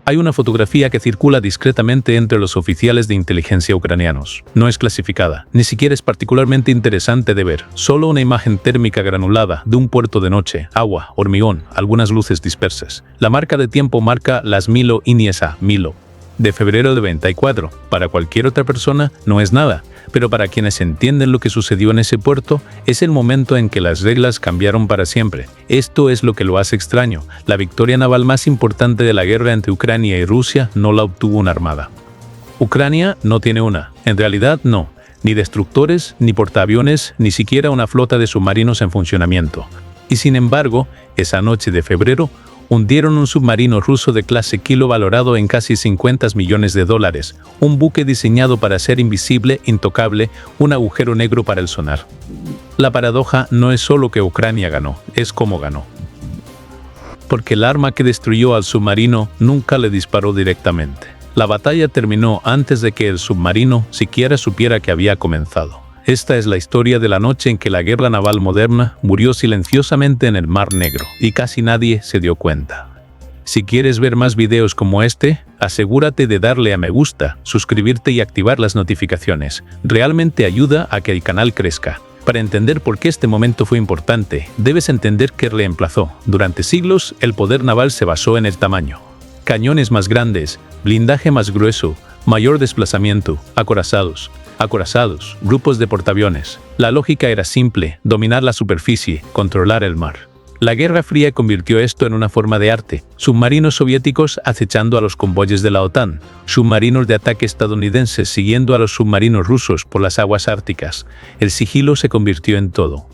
Hay una fotografía que circula discretamente entre los oficiales de inteligencia ucranianos. No es clasificada, ni siquiera es particularmente interesante de ver. Solo una imagen térmica granulada de un puerto de noche, agua, hormigón, algunas luces dispersas. La marca de tiempo marca las Milo Iniesa, Milo, de febrero de 94. Para cualquier otra persona no es nada, pero para quienes entienden lo que sucedió en ese puerto, es el momento en que las reglas cambiaron para siempre. Esto es lo que lo hace extraño. La victoria naval más importante de la guerra entre Ucrania y Rusia no la obtuvo una armada. Ucrania no tiene una. En realidad no. Ni destructores, ni portaaviones, ni siquiera una flota de submarinos en funcionamiento. Y sin embargo, esa noche de febrero, hundieron un submarino ruso de clase Kilo valorado en casi $50 millones, un buque diseñado para ser invisible, intocable, un agujero negro para el sonar. La paradoja no es solo que Ucrania ganó, es cómo ganó. Porque el arma que destruyó al submarino nunca le disparó directamente. La batalla terminó antes de que el submarino siquiera supiera que había comenzado. Esta es la historia de la noche en que la guerra naval moderna murió silenciosamente en el Mar Negro, y casi nadie se dio cuenta. Si quieres ver más videos como este, asegúrate de darle a me gusta, suscribirte y activar las notificaciones. Realmente ayuda a que el canal crezca. Para entender por qué este momento fue importante, debes entender que reemplazó. Durante siglos, el poder naval se basó en el tamaño. Cañones más grandes, blindaje más grueso, mayor desplazamiento, acorazados, grupos de portaaviones. La lógica era simple: dominar la superficie, controlar el mar. La Guerra Fría convirtió esto en una forma de arte. Submarinos soviéticos acechando a los convoyes de la OTAN, submarinos de ataque estadounidenses siguiendo a los submarinos rusos por las aguas árticas. El sigilo se convirtió en todo.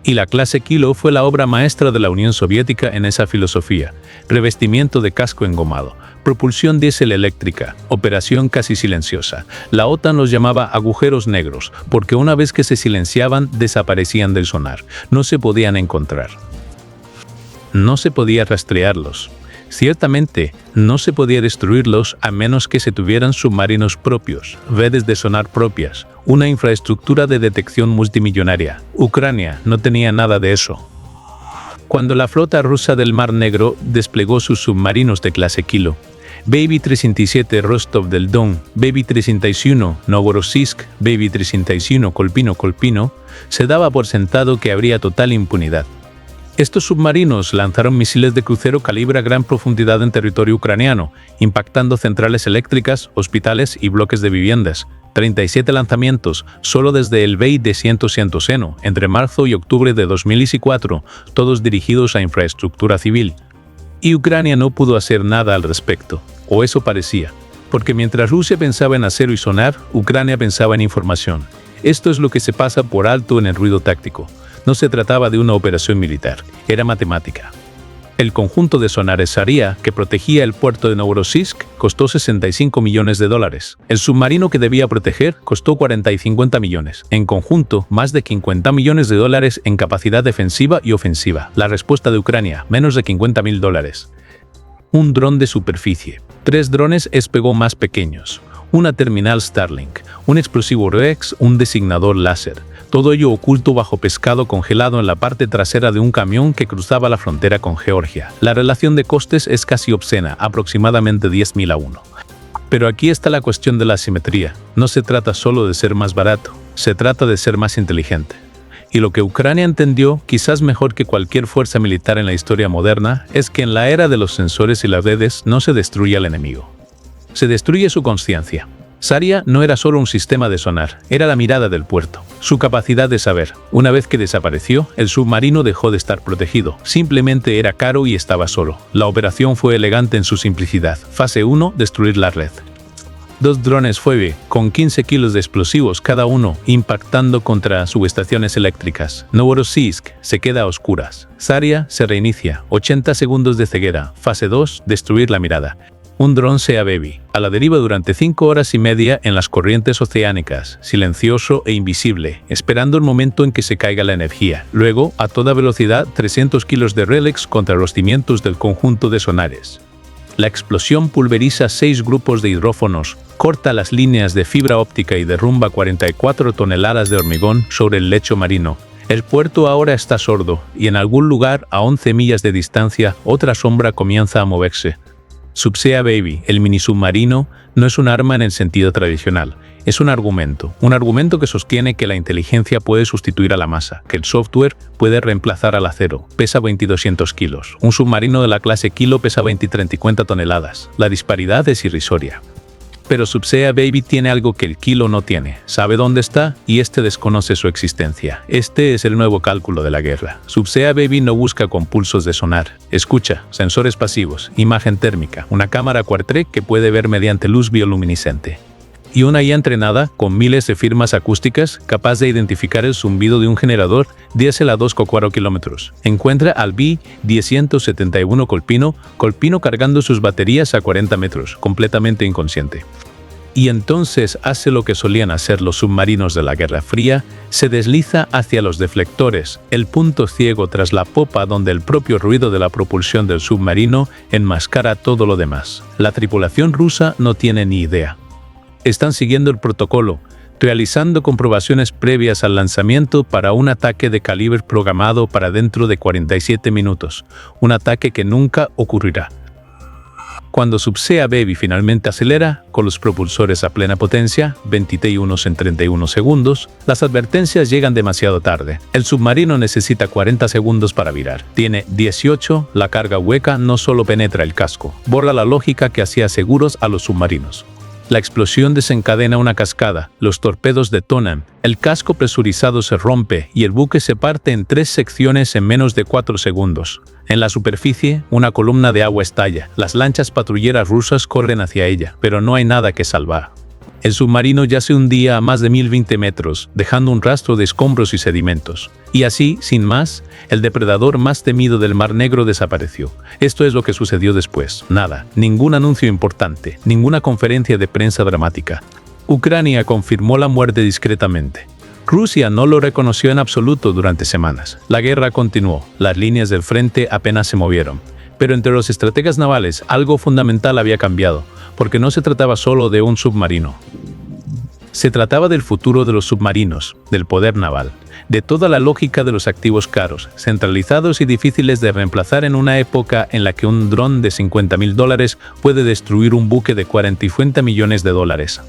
Y la clase Kilo fue la obra maestra de la Unión Soviética en esa filosofía. Revestimiento de casco engomado, propulsión diésel eléctrica, operación casi silenciosa. La OTAN los llamaba agujeros negros, porque una vez que se silenciaban, desaparecían del sonar. No se podían encontrar. No se podía rastrearlos. Ciertamente, no se podía destruirlos a menos que se tuvieran submarinos propios, redes de sonar propias, una infraestructura de detección multimillonaria. Ucrania no tenía nada de eso. Cuando la flota rusa del Mar Negro desplegó sus submarinos de clase Kilo, Baby 307 Rostov del Don, Baby 301 Novorossiysk, Baby 301 Kolpino, se daba por sentado que habría total impunidad. Estos submarinos lanzaron misiles de crucero calibre a gran profundidad en territorio ucraniano, impactando centrales eléctricas, hospitales y bloques de viviendas. 37 lanzamientos solo desde el BEI de Cientoseno, entre marzo y octubre de 2004, todos dirigidos a infraestructura civil. Y Ucrania no pudo hacer nada al respecto, o eso parecía, porque mientras Rusia pensaba en acero y sonar, Ucrania pensaba en información. Esto es lo que se pasa por alto en el ruido táctico. No se trataba de una operación militar, era matemática. El conjunto de sonares Saria, que protegía el puerto de Novorossiysk, costó $65 millones. El submarino que debía proteger costó 40 y 50 millones. En conjunto, más de $50 millones en capacidad defensiva y ofensiva. La respuesta de Ucrania, menos de $50.000. Un dron de superficie. 3 drones Espegó más pequeños. Una terminal Starlink. Un explosivo Rex, un designador láser. Todo ello oculto bajo pescado congelado en la parte trasera de un camión que cruzaba la frontera con Georgia. La relación de costes es casi obscena, aproximadamente 10.000 a 1. Pero aquí está la cuestión de la asimetría. No se trata solo de ser más barato, se trata de ser más inteligente. Y lo que Ucrania entendió, quizás mejor que cualquier fuerza militar en la historia moderna, es que en la era de los sensores y las redes no se destruye al enemigo. Se destruye su conciencia. Saria no era solo un sistema de sonar, era la mirada del puerto, su capacidad de saber. Una vez que desapareció, el submarino dejó de estar protegido, simplemente era caro y estaba solo. La operación fue elegante en su simplicidad. Fase 1, destruir la red. 2 drones Phoebe, con 15 kilos de explosivos cada uno, impactando contra subestaciones eléctricas. Novorossiysk se queda a oscuras. Saria se reinicia, 80 segundos de ceguera. Fase 2, destruir la mirada. Un dron Sea Baby, a la deriva durante 5 horas y media en las corrientes oceánicas, silencioso e invisible, esperando el momento en que se caiga la energía. Luego, a toda velocidad, 300 kilos de Relex contra los cimientos del conjunto de sonares. La explosión pulveriza 6 grupos de hidrófonos, corta las líneas de fibra óptica y derrumba 44 toneladas de hormigón sobre el lecho marino. El puerto ahora está sordo, y en algún lugar, a 11 millas de distancia, otra sombra comienza a moverse. Subsea Baby, el mini submarino, no es un arma en el sentido tradicional. Es un argumento que sostiene que la inteligencia puede sustituir a la masa, que el software puede reemplazar al acero. Pesa 2.200 kilos. Un submarino de la clase Kilo pesa 20-30 toneladas. La disparidad es irrisoria. Pero Subsea Baby tiene algo que el Kilo no tiene. Sabe dónde está y este desconoce su existencia. Este es el nuevo cálculo de la guerra. Subsea Baby no busca con pulsos de sonar. Escucha, sensores pasivos, imagen térmica, una cámara Quartrec que puede ver mediante luz bioluminiscente. Y una IA entrenada, con miles de firmas acústicas, capaz de identificar el zumbido de un generador diésel a 2,4 kilómetros. Encuentra al B-1071 Colpino cargando sus baterías a 40 metros, completamente inconsciente. Y entonces hace lo que solían hacer los submarinos de la Guerra Fría, se desliza hacia los deflectores, el punto ciego tras la popa donde el propio ruido de la propulsión del submarino enmascara todo lo demás. La tripulación rusa no tiene ni idea. Están siguiendo el protocolo, realizando comprobaciones previas al lanzamiento para un ataque de calibre programado para dentro de 47 minutos, un ataque que nunca ocurrirá. Cuando Subsea Baby finalmente acelera, con los propulsores a plena potencia, 21 en 31 segundos, las advertencias llegan demasiado tarde. El submarino necesita 40 segundos para virar. Tiene 18, la carga hueca no solo penetra el casco, borra la lógica que hacía seguros a los submarinos. La explosión desencadena una cascada, los torpedos detonan, el casco presurizado se rompe y el buque se parte en 3 secciones en menos de 4 segundos. En la superficie, una columna de agua estalla, las lanchas patrulleras rusas corren hacia ella, pero no hay nada que salvar. El submarino ya se hundía a más de 1020 metros, dejando un rastro de escombros y sedimentos. Y así, sin más, el depredador más temido del Mar Negro desapareció. Esto es lo que sucedió después. Nada, ningún anuncio importante, ninguna conferencia de prensa dramática. Ucrania confirmó la muerte discretamente. Rusia no lo reconoció en absoluto durante semanas. La guerra continuó, las líneas del frente apenas se movieron. Pero entre los estrategas navales algo fundamental había cambiado, porque no se trataba solo de un submarino. Se trataba del futuro de los submarinos, del poder naval, de toda la lógica de los activos caros, centralizados y difíciles de reemplazar en una época en la que un dron de $50.000 puede destruir un buque de 40 millones de dólares.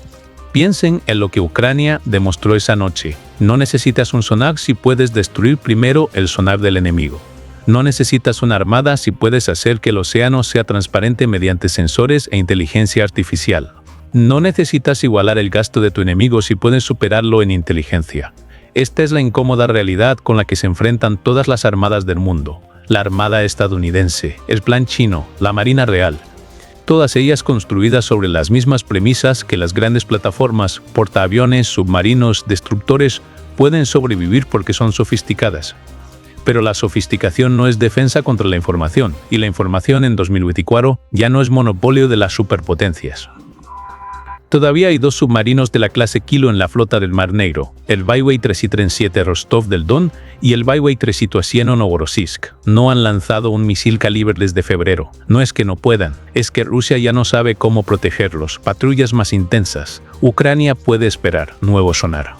Piensen en lo que Ucrania demostró esa noche. No necesitas un sonar si puedes destruir primero el sonar del enemigo. No necesitas una armada si puedes hacer que el océano sea transparente mediante sensores e inteligencia artificial. No necesitas igualar el gasto de tu enemigo si puedes superarlo en inteligencia. Esta es la incómoda realidad con la que se enfrentan todas las armadas del mundo. La armada estadounidense, el plan chino, la Marina Real. Todas ellas construidas sobre las mismas premisas que las grandes plataformas, portaaviones, submarinos, destructores, pueden sobrevivir porque son sofisticadas. Pero la sofisticación no es defensa contra la información, y la información en 2024 ya no es monopolio de las superpotencias. Todavía hay 2 submarinos de la clase Kilo en la flota del Mar Negro, el Byway 337 Rostov del Don y el Byway 301 Novorossiysk. No han lanzado un misil calibre desde febrero. No es que no puedan, es que Rusia ya no sabe cómo protegerlos. Patrullas más intensas. Ucrania puede esperar nuevo sonar.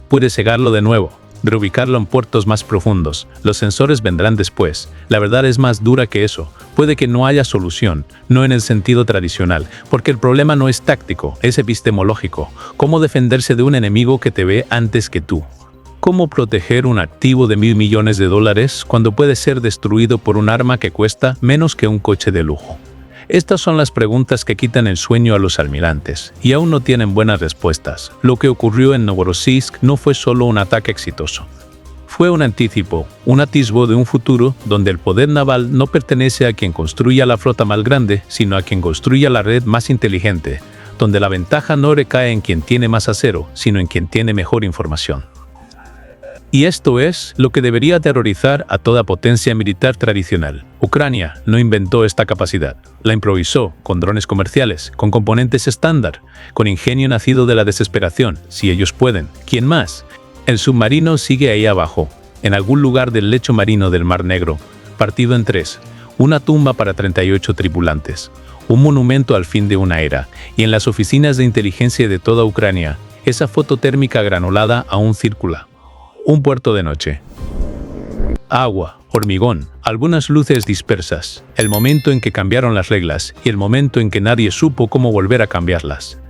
Puede cegarlo de nuevo, reubicarlo en puertos más profundos. Los sensores vendrán después. La verdad es más dura que eso. Puede que no haya solución, no en el sentido tradicional, porque el problema no es táctico, es epistemológico. ¿Cómo defenderse de un enemigo que te ve antes que tú? ¿Cómo proteger un activo de $1.000 millones cuando puede ser destruido por un arma que cuesta menos que un coche de lujo? Estas son las preguntas que quitan el sueño a los almirantes, y aún no tienen buenas respuestas. Lo que ocurrió en Novorossiysk no fue solo un ataque exitoso. Fue un anticipo, un atisbo de un futuro donde el poder naval no pertenece a quien construya la flota más grande, sino a quien construya la red más inteligente, donde la ventaja no recae en quien tiene más acero, sino en quien tiene mejor información. Y esto es lo que debería aterrorizar a toda potencia militar tradicional. Ucrania no inventó esta capacidad, la improvisó con drones comerciales, con componentes estándar, con ingenio nacido de la desesperación. Si ellos pueden, ¿quién más? El submarino sigue ahí abajo, en algún lugar del lecho marino del Mar Negro, partido en 3, una tumba para 38 tripulantes, un monumento al fin de una era, y en las oficinas de inteligencia de toda Ucrania, esa foto térmica granulada aún circula. Un puerto de noche. agua, hormigón, algunas luces dispersas, el momento en que cambiaron las reglas y el momento en que nadie supo cómo volver a cambiarlas.